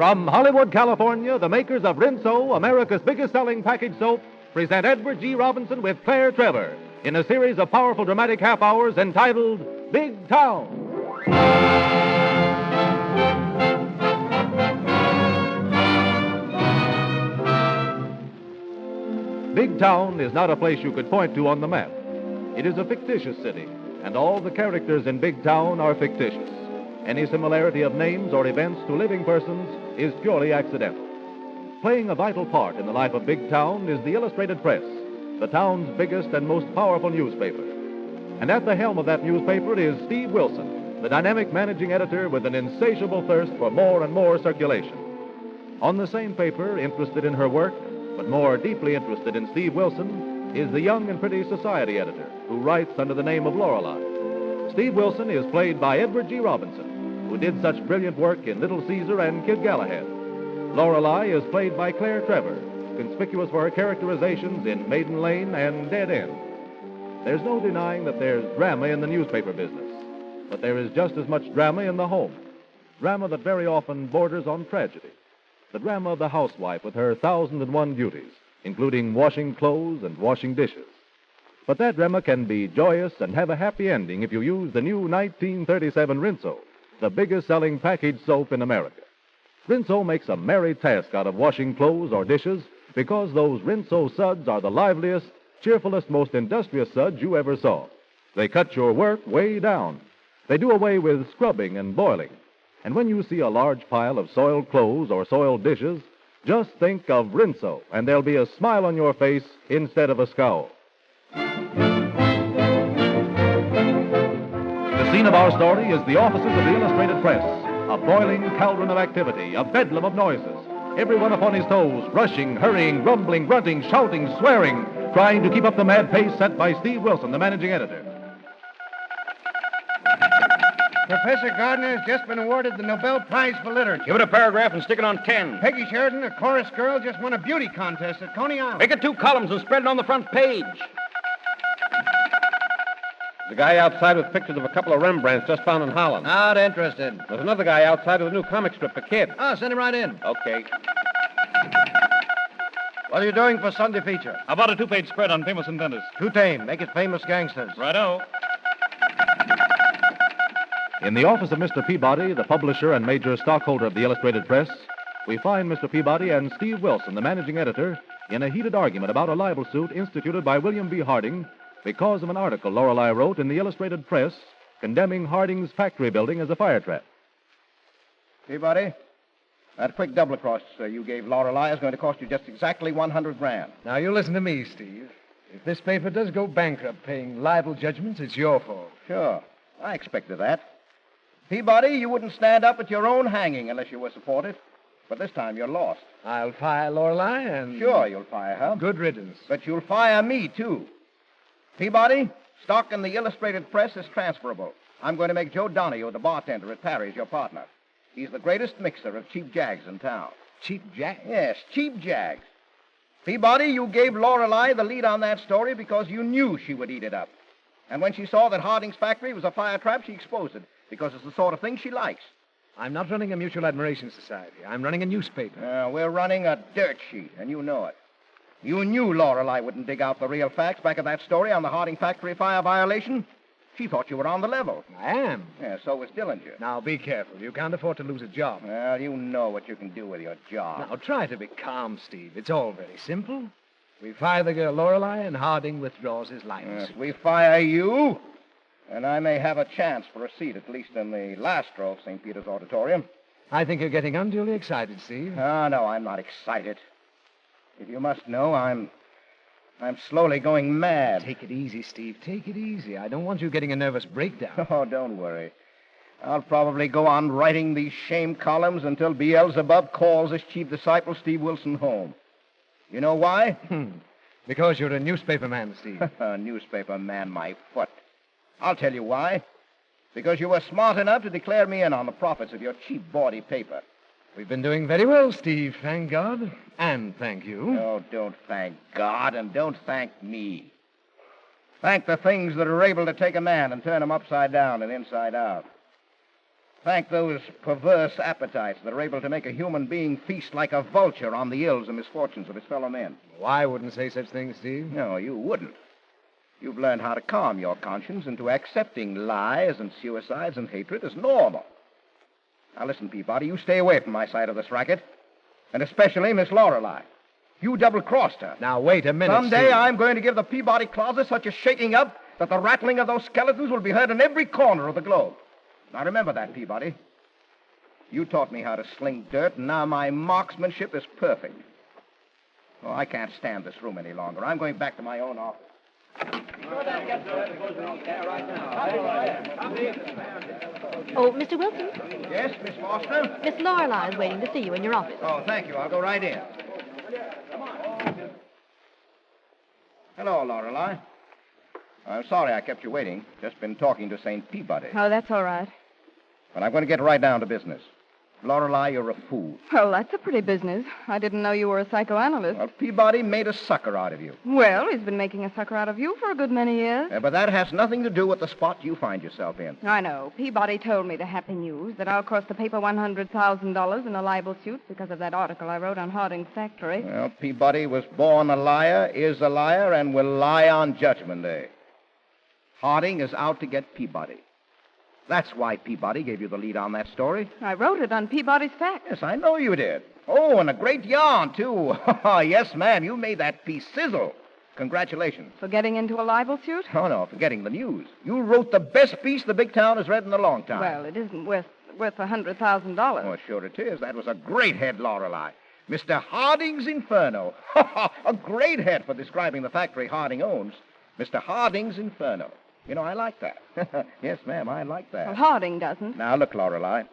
From Hollywood, California, the makers of Rinso, America's biggest selling package soap, present Edward G. Robinson with Claire Trevor in a series of powerful dramatic half hours entitled Big Town. Big Town is not a place you could point to on the map. It is a fictitious city, and all the characters in Big Town are fictitious. Any similarity of names or events to living persons is purely accidental. Playing a vital part in the life of Big Town is the Illustrated Press, the town's biggest and most powerful newspaper. And at the helm of that newspaper is Steve Wilson, the dynamic managing editor with an insatiable thirst for more and more circulation. On the same paper, interested in her work, but more deeply interested in Steve Wilson, is the young and pretty society editor who writes under the name of Lorelei. Steve Wilson is played by Edward G. Robinson, who did such brilliant work in Little Caesar and Kid Galahad. Lorelei is played by Claire Trevor, conspicuous for her characterizations in Maiden Lane and Dead End. There's no denying that there's drama in the newspaper business, but there is just as much drama in the home, drama that very often borders on tragedy. The drama of the housewife with her 1,001 duties, including washing clothes and washing dishes. But that drama can be joyous and have a happy ending if you use the new 1937 Rinso, the biggest selling package soap in America. Rinso makes a merry task out of washing clothes or dishes because those Rinso suds are the liveliest, cheerfulest, most industrious suds you ever saw. They cut your work way down. They do away with scrubbing and boiling. And when you see a large pile of soiled clothes or soiled dishes, just think of Rinso, and there'll be a smile on your face instead of a scowl. The scene of our story is the offices of the Illustrated Press, a boiling cauldron of activity, a bedlam of noises. Everyone upon his toes, rushing, hurrying, grumbling, grunting, shouting, swearing, trying to keep up the mad pace set by Steve Wilson, the managing editor. Professor Gardner has just been awarded the Nobel Prize for Literature. Give it a paragraph and stick it on 10. Peggy Sheridan, a chorus girl, just won a beauty contest at Coney Island. Make it 2 columns and spread it on the front page. There's a guy outside with pictures of a couple of Rembrandts just found in Holland. Not interested. There's another guy outside with a new comic strip for kids. Send him right in. Okay. What are you doing for Sunday feature? How about a 2-page spread on famous inventors? Too tame. Make it famous gangsters. Righto. In the office of Mr. Peabody, the publisher and major stockholder of the Illustrated Press, we find Mr. Peabody and Steve Wilson, the managing editor, in a heated argument about a libel suit instituted by William B. Harding because of an article Lorelei wrote in the Illustrated Press condemning Harding's factory building as a fire trap. Peabody, that quick double across you gave Lorelei is going to cost you just exactly $100,000. Now, you listen to me, Steve. If this paper does go bankrupt paying libel judgments, it's your fault. Sure. I expected that. Peabody, you wouldn't stand up at your own hanging unless you were supported. But this time you're lost. I'll fire Lorelei and... Sure, you'll fire her. Good riddance. But you'll fire me, too. Peabody, stock in the Illustrated Press is transferable. I'm going to make Joe Donahue, the bartender at Parry's, your partner. He's the greatest mixer of cheap jags in town. Cheap jack? Yes, cheap jags. Peabody, you gave Lorelei the lead on that story because you knew she would eat it up. And when she saw that Harding's factory was a fire trap, she exposed it because it's the sort of thing she likes. I'm not running a mutual admiration society. I'm running a newspaper. We're running a dirt sheet, and you know it. You knew Lorelei wouldn't dig out the real facts back of that story on the Harding factory fire violation. She thought you were on the level. I am. Yeah, so was Dillinger. Now, be careful. You can't afford to lose a job. Well, you know what you can do with your job. Now, try to be calm, Steve. It's all very simple. We fire the girl Lorelei, and Harding withdraws his libel suit. We fire you, and I may have a chance for a seat, at least in the last row of St. Peter's Auditorium. I think you're getting unduly excited, Steve. No, I'm not excited. If you must know, I'm slowly going mad. Take it easy, Steve. Take it easy. I don't want you getting a nervous breakdown. Oh, don't worry. I'll probably go on writing these shame columns until Beelzebub calls his chief disciple, Steve Wilson, home. You know why? Because you're a newspaper man, Steve. A newspaper man, my foot. I'll tell you why. Because you were smart enough to declare me in on the profits of your cheap, bawdy paper. We've been doing very well, Steve, thank God. And thank you. Oh, don't thank God and don't thank me. Thank the things that are able to take a man and turn him upside down and inside out. Thank those perverse appetites that are able to make a human being feast like a vulture on the ills and misfortunes of his fellow men. Oh, I wouldn't say such things, Steve. No, you wouldn't. You've learned how to calm your conscience into accepting lies and suicides and hatred as normal. Now, listen, Peabody, you stay away from my side of this racket, and especially Miss Lorelei. You double-crossed her. Now, wait a minute, Someday Steve. I'm going to give the Peabody closet such a shaking up that the rattling of those skeletons will be heard in every corner of the globe. Now, remember that, Peabody. You taught me how to sling dirt, and now my marksmanship is perfect. Oh, I can't stand this room any longer. I'm going back to my own office. Oh, Mr. Wilson, Yes, Miss Foster? Miss Lorelei is waiting to see you in your office. Oh, thank you. I'll go right in. Hello, Lorelei. I'm sorry I kept you waiting. Just been talking to St. Peabody. Oh, that's all right. But I'm going to get right down to business. Lorelei, you're a fool. Well, that's a pretty business. I didn't know you were a psychoanalyst. Well, Peabody made a sucker out of you. Well, he's been making a sucker out of you for a good many years. But that has nothing to do with the spot you find yourself in. I know. Peabody told me the happy news that I'll cost the paper $100,000 in a libel suit because of that article I wrote on Harding's factory. Well, Peabody was born a liar, is a liar, and will lie on Judgment Day. Harding is out to get Peabody. That's why Peabody gave you the lead on that story. I wrote it on Peabody's fact. Yes, I know you did. Oh, and a great yarn, too. Yes, ma'am, you made that piece sizzle. Congratulations. For getting into a libel suit? Oh, no, for getting the news. You wrote the best piece the big town has read in a long time. Well, it isn't worth $100,000. Oh, sure it is. That was a great head, Lorelei. Mr. Harding's Inferno. A great head for describing the factory Harding owns. Mr. Harding's Inferno. You know, I like that. Yes, ma'am, I like that. Well, Harding doesn't. Now, look, Lorelei.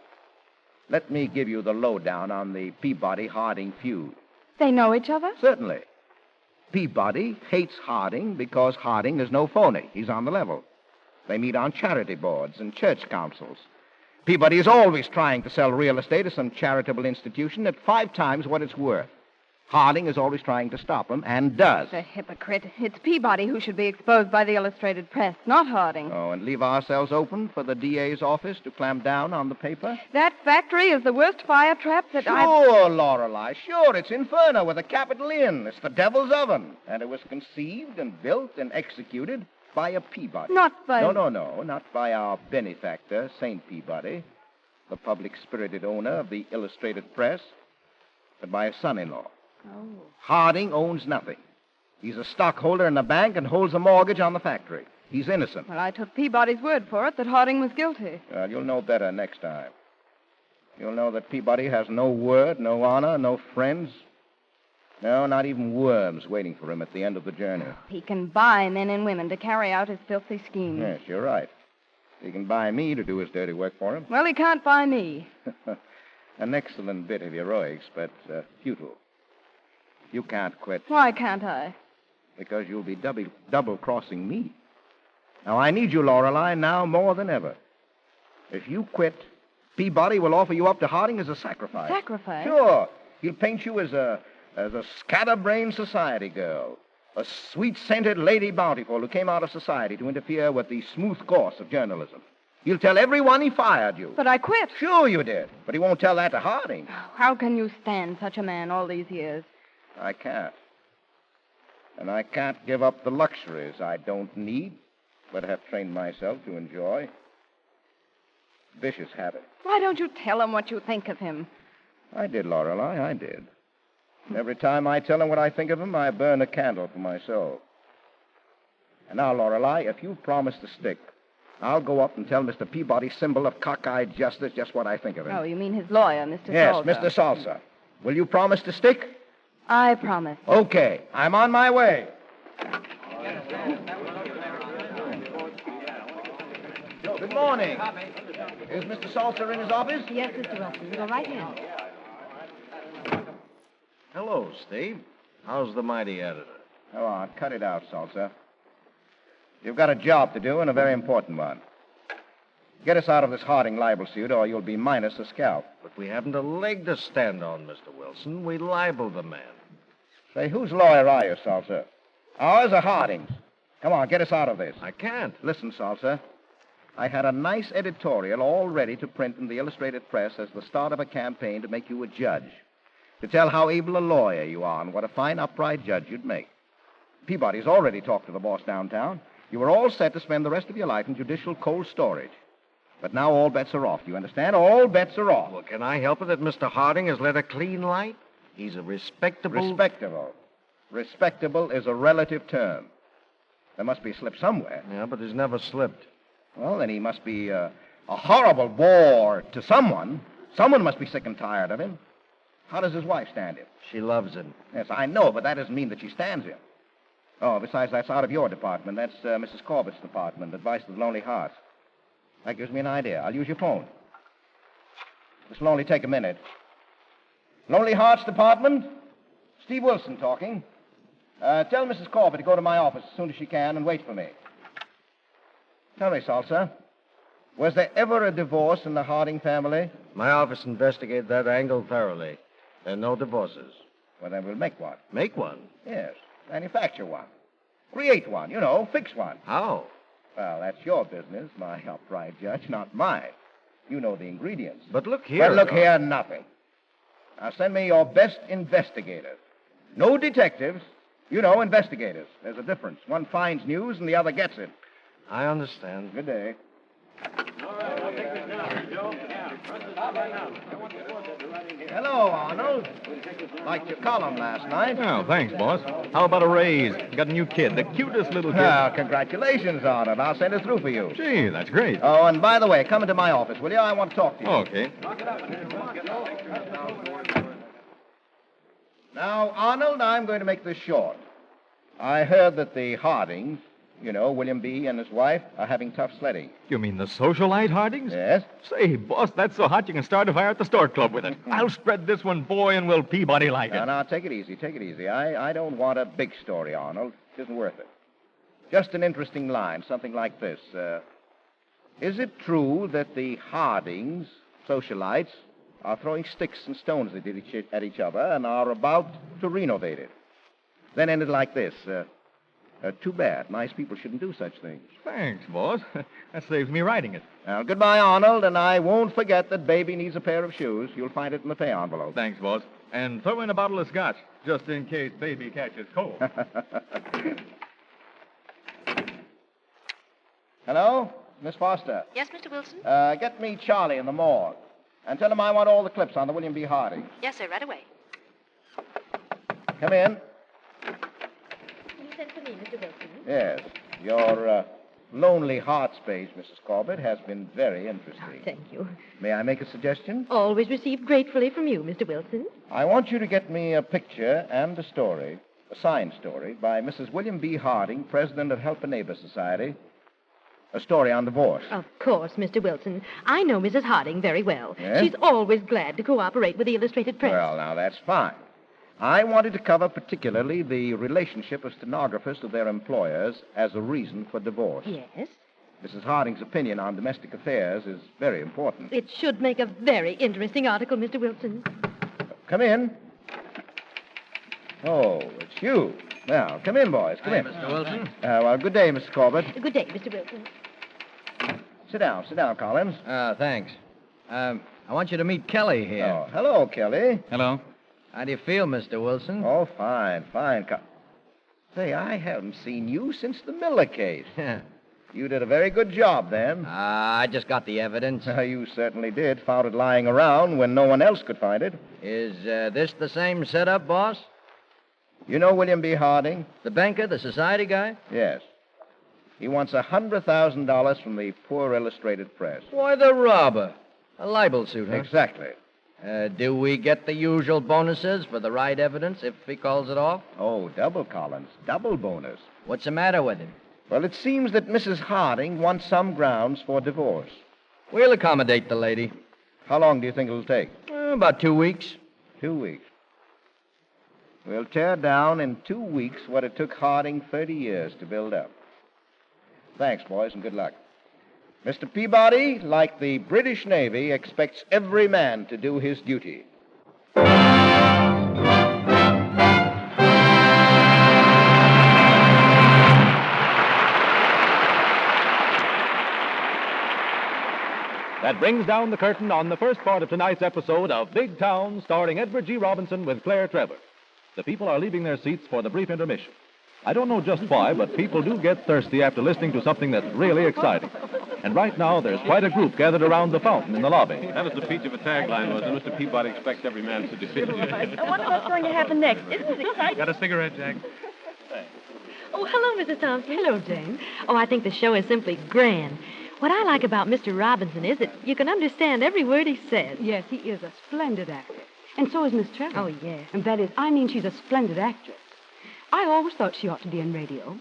Let me give you the lowdown on the Peabody-Harding feud. They know each other? Certainly. Peabody hates Harding because Harding is no phony. He's on the level. They meet on charity boards and church councils. Peabody is always trying to sell real estate to some charitable institution at 5 times what it's worth. Harding is always trying to stop him, and does. The hypocrite. It's Peabody who should be exposed by the illustrated press, not Harding. Oh, and leave ourselves open for the DA's office to clamp down on the paper? That factory is the worst fire trap that Sure, Lorelei, sure. It's Inferno with a capital In. It's the devil's oven. And it was conceived and built and executed by a Peabody. Not by... No, not by our benefactor, St. Peabody, the public-spirited owner of the illustrated press, but by his son-in-law. Oh. Harding owns nothing. He's a stockholder in the bank and holds a mortgage on the factory. He's innocent. Well, I took Peabody's word for it that Harding was guilty. Well, you'll know better next time. You'll know that Peabody has no word, no honor, no friends. No, not even worms waiting for him at the end of the journey. He can buy men and women to carry out his filthy schemes. Yes, you're right. He can buy me to do his dirty work for him. Well, he can't buy me. An excellent bit of heroics, but futile. You can't quit. Why can't I? Because you'll be double-crossing me. Now, I need you, Lorelei, now more than ever. If you quit, Peabody will offer you up to Harding as a sacrifice. Sacrifice? Sure. He'll paint you as a scatterbrained society girl, a sweet-scented Lady Bountiful who came out of society to interfere with the smooth course of journalism. He'll tell everyone he fired you. But I quit. Sure you did, but he won't tell that to Harding. How can you stand such a man all these years? I can't. And I can't give up the luxuries I don't need, but have trained myself to enjoy. Vicious habit. Why don't you tell him what you think of him? I did, Lorelei, I did. And every time I tell him what I think of him, I burn a candle for my soul. And now, Lorelei, if you promise to stick, I'll go up and tell Mr. Peabody, symbol of cockeyed justice, just what I think of him. Oh, you mean his lawyer, Mr. Yes, Salsa? Mr. Salsa. Will you promise to stick? I promise. Okay, I'm on my way. Good morning. Is Mr. Salsa in his office? Yes, Mr. Wilson. Go right in. Hello, Steve. How's the mighty editor? Come on, cut it out, Salsa. You've got a job to do, and a very important one. Get us out of this Harding libel suit, or you'll be minus a scalp. But we haven't a leg to stand on, Mr. Wilson. We libeled the man. Say, whose lawyer are you, Salsa? Ours or Harding's? Come on, get us out of this. I can't. Listen, Salsa. I had a nice editorial all ready to print in the Illustrated Press as the start of a campaign to make you a judge, to tell how able a lawyer you are and what a fine, upright judge you'd make. Peabody's already talked to the boss downtown. You were all set to spend the rest of your life in judicial cold storage. But now all bets are off. Do you understand? All bets are off. Well, can I help it that Mr. Harding has led a clean life? He's a respectable... Respectable. Respectable is a relative term. There must be a slip somewhere. Yeah, but he's never slipped. Well, then he must be a horrible bore to someone. Someone must be sick and tired of him. How does his wife stand him? She loves him. Yes, I know, but that doesn't mean that she stands him. Oh, besides, that's out of your department. That's Mrs. Corbett's department, Advice to the Lonely Hearts. That gives me an idea. I'll use your phone. This will only take a minute. Lonely Hearts Department? Steve Wilson talking. Tell Mrs. Corbett to go to my office as soon as she can and wait for me. Tell me, Salsa, was there ever a divorce in the Harding family? My office investigated that angle thoroughly. There are no divorces. Well, then we'll make one. Make one? Yes, manufacture one. Create one, fix one. How? Well, that's your business, my upright judge, not mine. You know the ingredients. But look here. Well, look here, nothing. Now send me your best investigators. No detectives. Investigators. There's a difference. One finds news and the other gets it. I understand. Good day. Hello, Arnold. Liked your column last night. Oh, thanks, boss. How about a raise? Got a new kid, the cutest little kid. Well, congratulations, Arnold. I'll send it through for you. Gee, that's great. Oh, and by the way, come into my office, will you? I want to talk to you. Okay. Now, Arnold, I'm going to make this short. I heard that the Hardings, William B. and his wife, are having tough sledding. You mean the socialite Hardings? Yes? Say, boss, that's so hot you can start a fire at the Stork Club with it. I'll spread this one, boy, and will Peabody like it. Now, take it easy, I don't want a big story, Arnold. It isn't worth it. Just an interesting line, something like this. Is it true that the Hardings, socialites, are throwing sticks and stones at each other and are about to renovate it? Then ended like this. Too bad. Nice people shouldn't do such things. Thanks, boss. That saves me writing it. Now, goodbye, Arnold, and I won't forget that baby needs a pair of shoes. You'll find it in the pay envelope. Thanks, boss. And throw in a bottle of scotch, just in case baby catches cold. Hello? Miss Foster. Yes, Mr. Wilson? Get me Charlie in the morgue. And tell him I want all the clips on the William B. Harding. Yes, sir, right away. Come in. You sent for me, Mr. Wilson? Yes. Your lonely heart space, Mrs. Corbett, has been very interesting. Thank you. May I make a suggestion? Always received gratefully from you, Mr. Wilson. I want you to get me a picture and a story, a signed story, by Mrs. William B. Harding, president of Help a Neighbor Society. A story on divorce. Of course, Mr. Wilson. I know Mrs. Harding very well. Yes? She's always glad to cooperate with the Illustrated Press. Well, now, that's fine. I wanted to cover particularly the relationship of stenographers to their employers as a reason for divorce. Yes? Mrs. Harding's opinion on domestic affairs is very important. It should make a very interesting article, Mr. Wilson. Come in. Oh, it's you. Now, come in, boys. Come in. Mr. Wilson. Well, good day, Mr. Corbett. Good day, Mr. Wilson. Sit down, Collins. Thanks. I want you to meet Kelly here. Oh, hello, Kelly. Hello. How do you feel, Mr. Wilson? Oh, fine. Say, I haven't seen you since the Miller case. You did a very good job then. I just got the evidence. You certainly did. Found it lying around when no one else could find it. Is this the same setup, boss? You know William B. Harding? The banker, the society guy? Yes. He wants $100,000 from the Poor Illustrated Press. Why, the robber. A libel suit, huh? Exactly. Do we get the usual bonuses for the right evidence if he calls it off? Oh, double, Collins. Double bonus. What's the matter with him? Well, it seems that Mrs. Harding wants some grounds for divorce. We'll accommodate the lady. How long do you think it'll take? About 2 weeks. 2 weeks. We'll tear down in 2 weeks what it took Harding 30 years to build up. Thanks, boys, and good luck. Mr. Peabody, like the British Navy, expects every man to do his duty. That brings down the curtain on the first part of tonight's episode of Big Town, starring Edward G. Robinson with Claire Trevor. The people are leaving their seats for the brief intermission. I don't know just why, but people do get thirsty after listening to something that's really exciting. And right now, there's quite a group gathered around the fountain in the lobby. That was the peach of a tagline, was it? Mr. Peabody expects every man to defend you. I wonder what's going to happen next. Isn't it exciting? Got a cigarette, Jack? Oh, hello, Mrs. Thompson. Hello, Jane. Oh, I think the show is simply grand. What I like about Mr. Robinson is that you can understand every word he says. Yes, he is a splendid actor. And so is Miss Trevor. Oh, yes. And that is, I mean, she's a splendid actress. I always thought she ought to be in radio.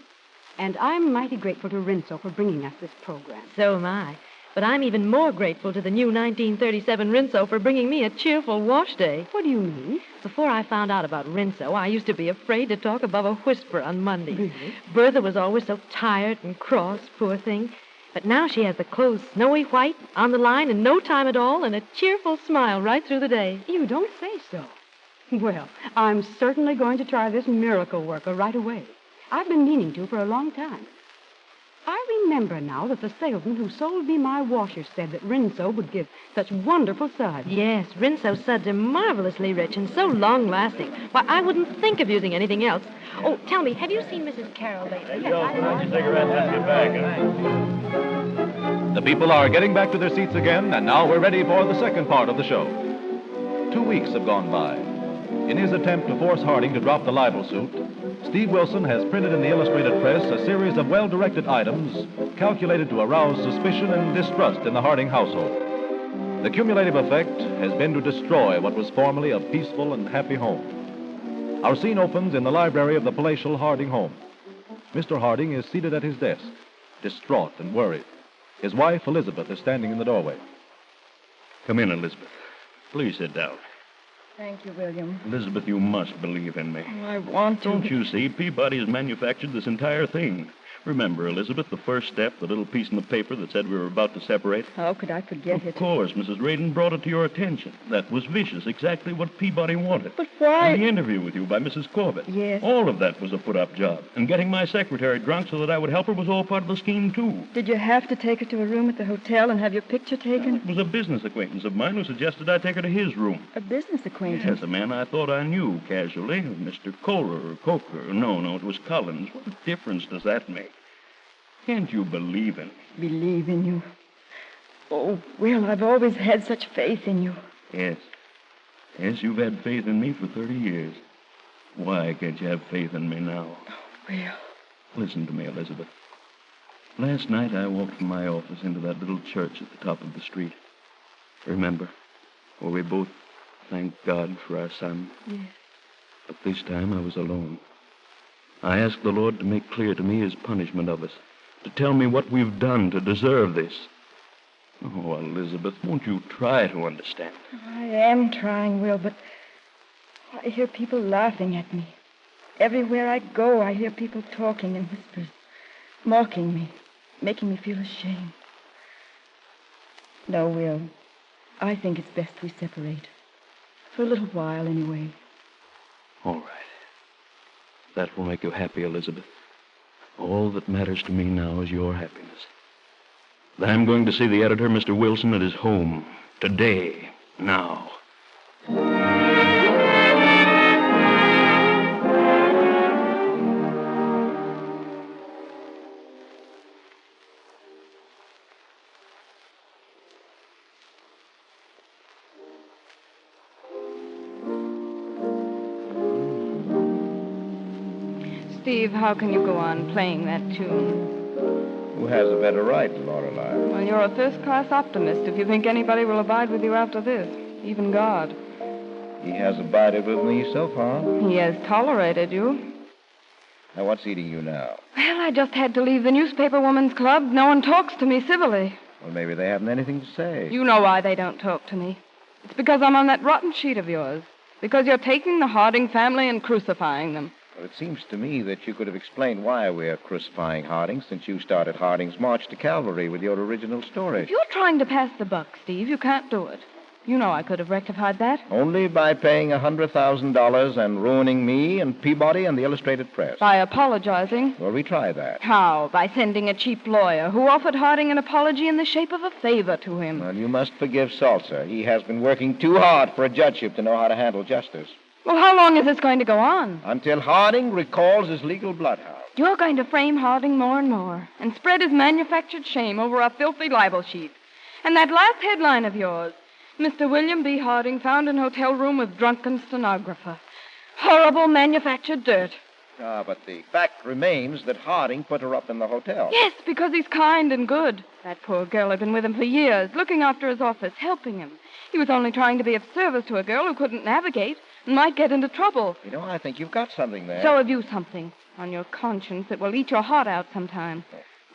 And I'm mighty grateful to Rinso for bringing us this program. So am I. But I'm even more grateful to the new 1937 Rinso for bringing me a cheerful wash day. What do you mean? Before I found out about Rinso, I used to be afraid to talk above a whisper on Mondays. Really? Bertha was always so tired and cross, poor thing. But now she has the clothes snowy white, on the line in no time at all, and a cheerful smile right through the day. You don't say so. Well, I'm certainly going to try this miracle worker right away. I've been meaning to for a long time. I remember now that the salesman who sold me my washer said that Rinso would give such wonderful suds. Yes, Rinso suds are marvelously rich and so long-lasting. Why, I wouldn't think of using anything else. Oh, tell me, have you seen Mrs. Carroll lately? The people are getting back to their seats again, and now we're ready for the second part of the show. 2 weeks have gone by. In his attempt to force Harding to drop the libel suit, Steve Wilson has printed in the illustrated press a series of well-directed items calculated to arouse suspicion and distrust in the Harding household. The cumulative effect has been to destroy what was formerly a peaceful and happy home. Our scene opens in the library of the palatial Harding home. Mr. Harding is seated at his desk, distraught and worried. His wife, Elizabeth, is standing in the doorway. Come in, Elizabeth. Please sit down. Thank you, William. Elizabeth, you must believe in me. Oh, I want to. Don't you see? Peabody has manufactured this entire thing. Remember, Elizabeth, the first step, the little piece in the paper that said we were about to separate? How could I forget it? Of course, Mrs. Radin brought it to your attention. That was vicious, exactly what Peabody wanted. But why? And the interview with you by Mrs. Corbett. Yes. All of that was a put-up job. And getting my secretary drunk so that I would help her was all part of the scheme, too. Did you have to take her to a room at the hotel and have your picture taken? It was a business acquaintance of mine who suggested I take her to his room. A business acquaintance? Yes, a man I thought I knew casually. Mr. Kohler or Coker. No, it was Collins. What difference does that make? Can't you believe in me? Believe in you? Oh, Will, I've always had such faith in you. Yes. Yes, you've had faith in me for 30 years. Why can't you have faith in me now? Oh, Will. Listen to me, Elizabeth. Last night I walked from my office into that little church at the top of the street. Remember? Where we both thanked God for our son? Yes. But this time I was alone. I asked the Lord to make clear to me his punishment of us. To tell me what we've done to deserve this. Oh, Elizabeth, won't you try to understand? I am trying, Will, but I hear people laughing at me. Everywhere I go, I hear people talking in whispers, mocking me, making me feel ashamed. No, Will, I think it's best we separate. For a little while, anyway. All right. That will make you happy, Elizabeth. All that matters to me now is your happiness. I'm going to see the editor, Mr. Wilson, at his home. Today. Now. Steve, how can you go on playing that tune? Who has a better right, Lorelei? Well, you're a first-class optimist if you think anybody will abide with you after this, even God. He has abided with me so far. He has tolerated you. Now, what's eating you now? Well, I just had to leave the newspaper woman's club. No one talks to me civilly. Well, maybe they haven't anything to say. You know why they don't talk to me. It's because I'm on that rotten sheet of yours. Because you're taking the Harding family and crucifying them. Well, it seems to me that you could have explained why we're crucifying Harding since you started Harding's march to Calvary with your original story. If you're trying to pass the buck, Steve, you can't do it. You know I could have rectified that. Only by paying $100,000 and ruining me and Peabody and the Illustrated Press. By apologizing. Well, we try that. How? By sending a cheap lawyer who offered Harding an apology in the shape of a favor to him. Well, you must forgive Salsa. He has been working too hard for a judgeship to know how to handle justice. Well, how long is this going to go on? Until Harding recalls his legal bloodhound. You're going to frame Harding more and more and spread his manufactured shame over a filthy libel sheet. And that last headline of yours, Mr. William B. Harding found in hotel room with drunken stenographer. Horrible manufactured dirt. Ah, but the fact remains that Harding put her up in the hotel. Yes, because he's kind and good. That poor girl had been with him for years, looking after his office, helping him. He was only trying to be of service to a girl who couldn't navigate and might get into trouble. You know, I think you've got something there. So have you something on your conscience that will eat your heart out sometime.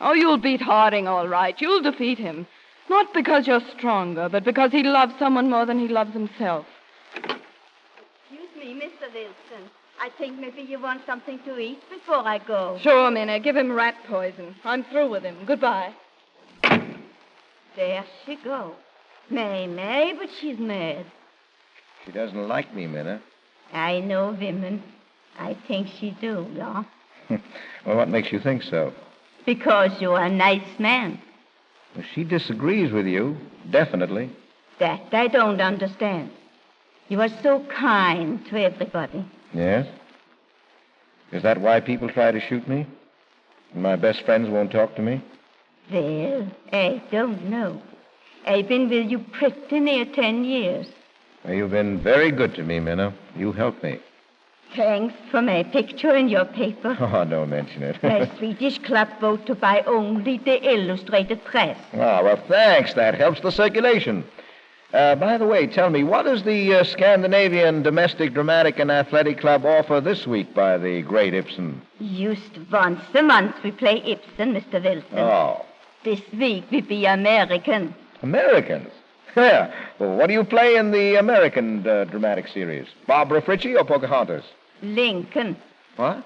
Oh, you'll beat Harding, all right. You'll defeat him. Not because you're stronger, but because he loves someone more than he loves himself. Excuse me, Mr. Wilson. I think maybe you want something to eat before I go. Sure, Minna. Give him rat poison. I'm through with him. Goodbye. There she goes. May, but she's mad. She doesn't like me, Minna. I know women. I think she do, yeah? Well, what makes you think so? Because you're a nice man. Well, she disagrees with you, definitely. That I don't understand. You are so kind to everybody. Yes? Is that why people try to shoot me? And my best friends won't talk to me? Well, I don't know. I've been with you pretty near 10 years. Well, you've been very good to me, Minna. You helped me. Thanks for my picture in your paper. Oh, don't mention it. My Swedish club vote to buy only the Illustrated Press. Ah, well, thanks. That helps the circulation. By the way, tell me, what does the Scandinavian Domestic Dramatic and Athletic Club offer this week by the great Ibsen? Just once a month we play Ibsen, Mr. Wilson. Oh. This week we be American. Americans? Yeah. Well, what do you play in the American dramatic series? Barbara Fritchie or Pocahontas? Lincoln. What?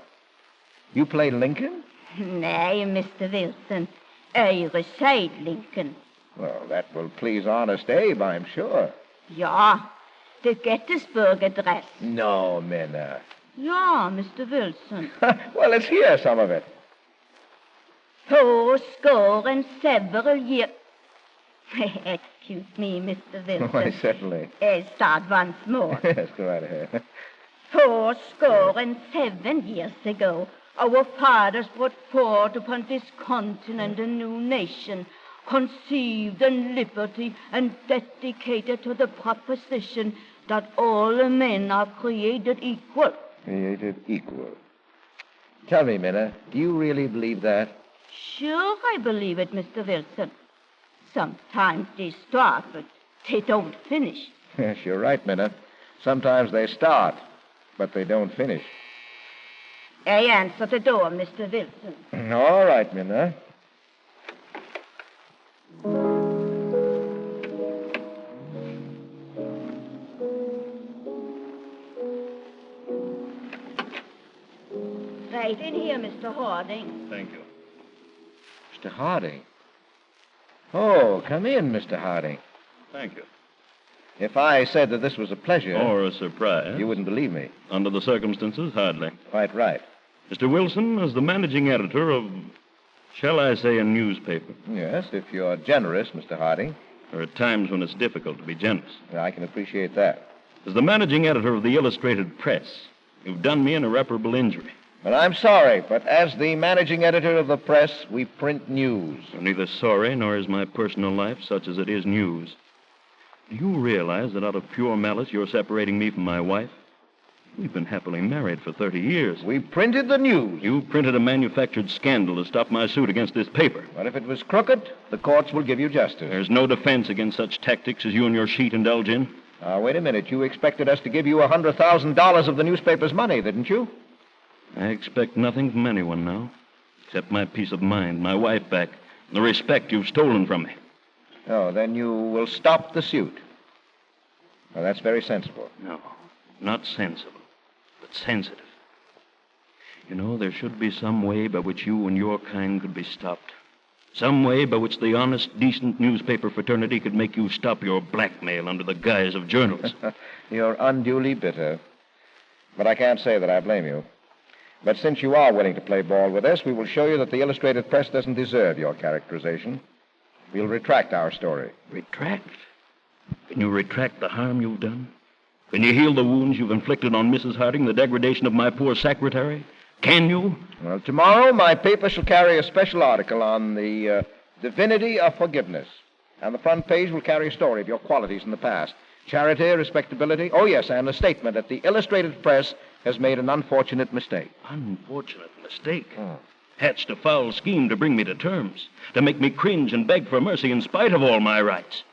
You play Lincoln? Nay, Mr. Wilson. I recite Lincoln. Well, that will please Honest Abe, I'm sure. Ja, the Gettysburg Address. No, Minna. Ja, Mr. Wilson. Well, let's hear some of it. 4 years. Excuse me, Mr. Wilson. Why, certainly. Start once more. Yes, go right ahead. 77 years ago, our fathers brought forth upon this continent a new nation, conceived in liberty and dedicated to the proposition that all men are created equal. Created equal. Tell me, Minna, do you really believe that? Sure, I believe it, Mr. Wilson. Sometimes they start, but they don't finish. Yes, you're right, Minna. Sometimes they start, but they don't finish. I answer the door, Mr. Wilson. All right, Minna. Right in here, Mr. Harding. Thank you. Mr. Harding. Oh, come in, Mr. Harding. Thank you. If I said that this was a pleasure... Or a surprise. You wouldn't believe me. Under the circumstances, hardly. Quite right. Mr. Wilson, as the managing editor of, shall I say, a newspaper. Yes, if you're generous, Mr. Harding. There are times when it's difficult to be generous. I can appreciate that. As the managing editor of the Illustrated Press, you've done me an irreparable injury. But I'm sorry, but as the managing editor of the press, we print news. I'm neither sorry nor is my personal life, such as it is, news. Do you realize that out of pure malice you're separating me from my wife? We've been happily married for 30 years. We printed the news. You printed a manufactured scandal to stop my suit against this paper. But if it was crooked, the courts will give you justice. There's no defense against such tactics as you and your sheet indulge in. Now, wait a minute. You expected us to give you $100,000 of the newspaper's money, didn't you? I expect nothing from anyone now, except my peace of mind, my wife back, and the respect you've stolen from me. Oh, then you will stop the suit. Well, that's very sensible. No, not sensible, but sensitive. You know, there should be some way by which you and your kind could be stopped. Some way by which the honest, decent newspaper fraternity could make you stop your blackmail under the guise of journals. You're unduly bitter. But I can't say that I blame you. But since you are willing to play ball with us, we will show you that the Illustrated Press doesn't deserve your characterization. We'll retract our story. Retract? Can you retract the harm you've done? Can you heal the wounds you've inflicted on Mrs. Harding, the degradation of my poor secretary? Can you? Well, tomorrow my paper shall carry a special article on the divinity of forgiveness. And the front page will carry a story of your qualities in the past. Charity, respectability. Oh, yes, and a statement that the Illustrated Press has made an unfortunate mistake. Unfortunate mistake? Hatched a foul scheme to bring me to terms, to make me cringe and beg for mercy in spite of all my rights.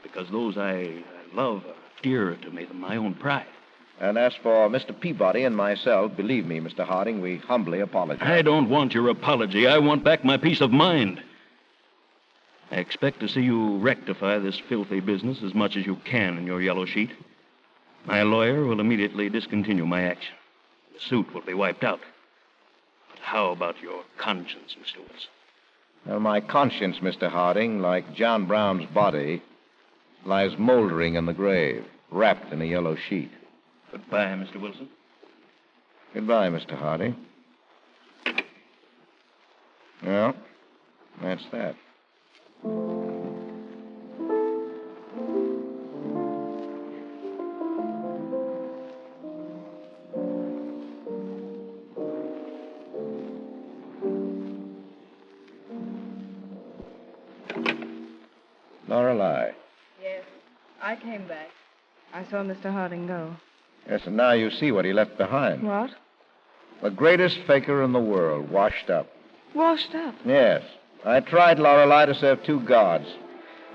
Because those I love are dearer to me than my own pride. And as for Mr. Peabody and myself, believe me, Mr. Harding, we humbly apologize. I don't want your apology. I want back my peace of mind. I expect to see you rectify this filthy business as much as you can in your yellow sheet. My lawyer will immediately discontinue my action. The suit will be wiped out. But how about your conscience, Mr. Wilson? Well, my conscience, Mr. Harding, like John Brown's body, lies moldering in the grave, wrapped in a yellow sheet. Goodbye, Mr. Wilson. Goodbye, Mr. Harding. Well, that's that. Lorelei. Yes, I came back. I saw Mr. Harding go. Yes, and now you see what he left behind. What? The greatest faker in the world, washed up. Washed up? Yes. I tried, Lorelei, to serve two gods.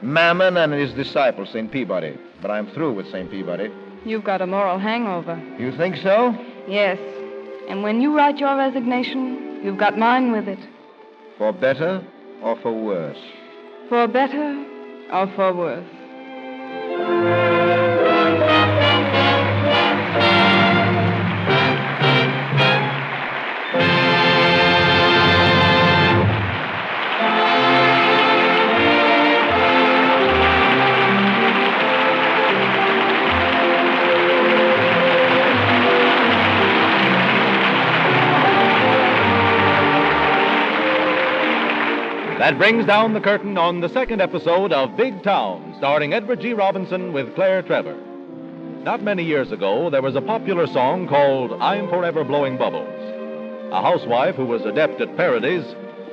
Mammon and his disciple, St. Peabody. But I'm through with St. Peabody. You've got a moral hangover. You think so? Yes. And when you write your resignation, you've got mine with it. For better or for worse? For better or for worse? That brings down the curtain on the second episode of Big Town, starring Edward G. Robinson with Claire Trevor. Not many years ago, there was a popular song called I'm Forever Blowing Bubbles. A housewife who was adept at parodies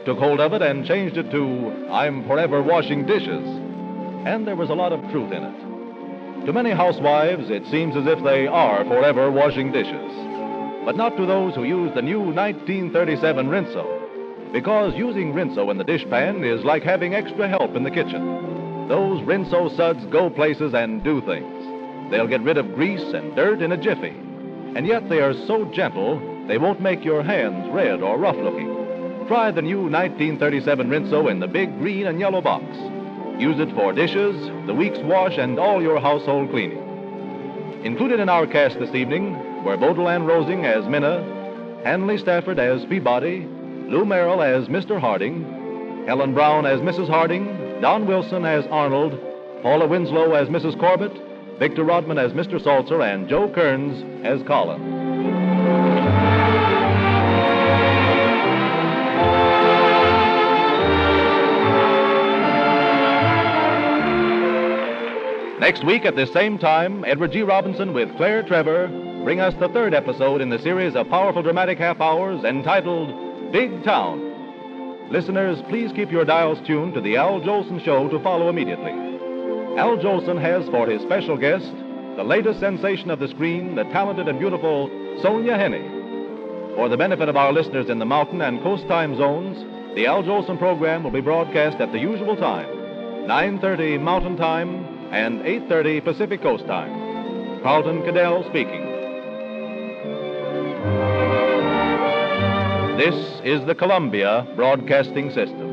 took hold of it and changed it to I'm Forever Washing Dishes. And there was a lot of truth in it. To many housewives, it seems as if they are forever washing dishes. But not to those who use the new 1937 Rinso. Because using Rinso in the dishpan is like having extra help in the kitchen. Those Rinso suds go places and do things. They'll get rid of grease and dirt in a jiffy. And yet they are so gentle, they won't make your hands red or rough-looking. Try the new 1937 Rinso in the big green and yellow box. Use it for dishes, the week's wash, and all your household cleaning. Included in our cast this evening were Baudelaire Rosing as Minna, Hanley Stafford as Peabody, Lou Merrill as Mr. Harding, Helen Brown as Mrs. Harding, Don Wilson as Arnold, Paula Winslow as Mrs. Corbett, Victor Rodman as Mr. Salzer, and Joe Kearns as Colin. Next week at this same time, Edward G. Robinson with Claire Trevor bring us the third episode in the series of powerful dramatic half hours entitled Big Town. Listeners, please keep your dials tuned to the Al Jolson Show to follow immediately. Al Jolson has for his special guest the latest sensation of the screen, the talented and beautiful Sonia Henney. For the benefit of our listeners in the mountain and coast time zones, the Al Jolson program will be broadcast at the usual time, 9:30 Mountain Time and 8:30 Pacific Coast Time. Carlton Cadell speaking. This is the Columbia Broadcasting System.